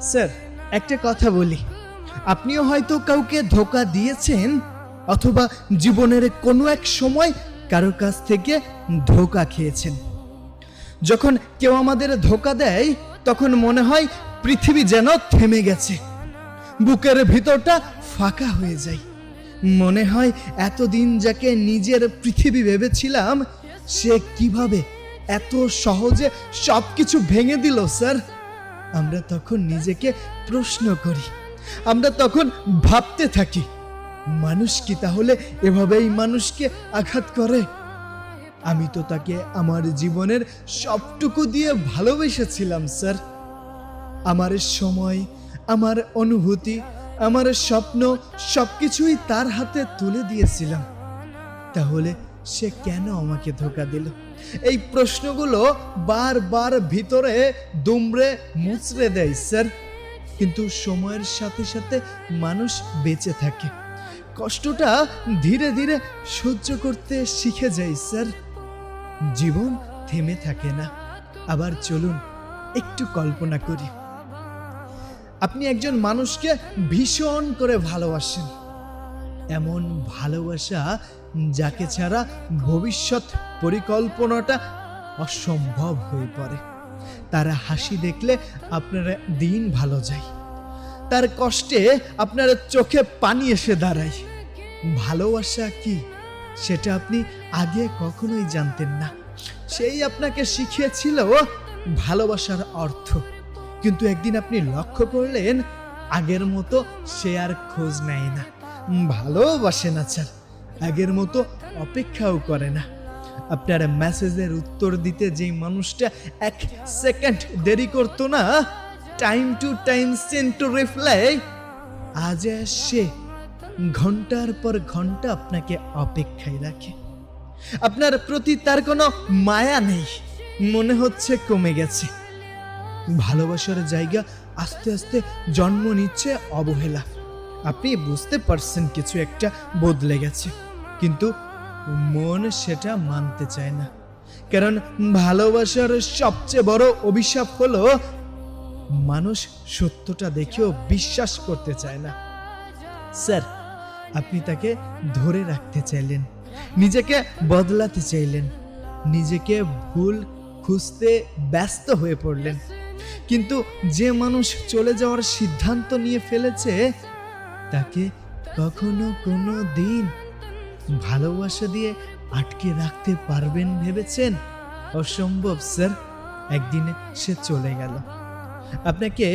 Sir, একটা কথা বলি, আপনিও হয়তো কাউকে ধোঁকা দিয়েছেন অথবা জীবনের কোনো এক সময় কারোর কাছ থেকে ধোঁকা খেয়েছেন। যখন কেউ আমাদের ধোঁকা দেয় তখন মনে হয় পৃথিবী যেন থেমে গেছে, বুকের ভিতরটা ফাঁকা হয়ে যায়। মনে হয় এতদিন যাকে নিজের পৃথিবী ভেবেছিলাম সে কিভাবে এত সহজে সবকিছু ভেঙে দিল। স্যার, আমরা তখন নিজেকে প্রশ্ন করি, আমরা তখন ভাবতে থাকি, মানুষ কি তাহলে এভাবেই মানুষকে আঘাত করে? আমি তো তাকে আমার জীবনের সবটুকু দিয়ে ভালোবেসেছিলাম স্যার। আমার সময়, আমার অনুভূতি, আমার স্বপ্ন সবকিছুই তার হাতে তুলে দিয়েছিলাম। তাহলে সে কেন আমাকে ধোঁকা দিল? এই প্রশ্নগুলো বারবার ভিতরে দুমড়ে মুচড়ে দেয় স্যার। কিন্তু সময়ের সাথে সাথে মানুষ বেঁচে থাকে, কষ্টটা ধীরে ধীরে সহ্য করতে শিখে যায় স্যার। জীবন থেমে থাকে না। আবার চলুন একটু কল্পনা করি, আপনি একজন মানুষকে ভীষণ করে ভালোবাসেন, এমন ভালোবাসা যাকে ছাড়া ভবিষ্যৎ পরিকল্পনাটা অসম্ভব হয়ে পড়ে। তার হাসি দেখলে আপনার দিন ভালো যায়, তার কষ্টে আপনার চোখে পানি এসে দাঁড়ায়। ভালোবাসা কি সেটা আপনি আগে কখনোই জানতেন না, সেই আপনাকে শিখিয়েছিল ভালোবাসার অর্থ। কিন্তু একদিন আপনি লক্ষ্য করলেন আগের মতো সে আর খোঁজ নেয় না, ভালোবাসে না স্যার, আগের মতো অপেক্ষাও করে না। আপনার মেসেজের উত্তর দিতে যে মানুষটা 1 সেকেন্ড দেরি করতো না, time to time send to reply, আজ সে ঘন্টার পর ঘন্টা আপনাকে অপেক্ষায় রাখে। আপনার প্রতি তার কোনো মায়া নেই, মনে হচ্ছে কমে গেছে। ভালোবাসার জায়গা আস্তে আস্তে জন্ম নিচ্ছে অবহেলা। আপনি বুঝতে পারছেন কিছু একটা বদলে গেছে, কিন্তু মন সেটা মানতে চায় না। কারণ ভালোবাসার সবচেয়ে বড় অভিশাপ হলো মানুষ সত্যটা দেখেও বিশ্বাস করতে চায় না। স্যার, আপনি তাকে ধরে রাখতে চাইলেন, নিজেকে বদলাতে চাইলেন, নিজেকে ভুল খুঁজতে ব্যস্ত হয়ে পড়লেন। কিন্তু যে মানুষ চলে যাওয়ার সিদ্ধান্ত নিয়ে ফেলেছে তাকে কখনো কোনো দিন ভালোবাসা দিয়ে আটকে রাখতে পারবেন ভেবেছেন? অসম্ভব স্যার। একদিনে সে চলে গেল। আপনাকে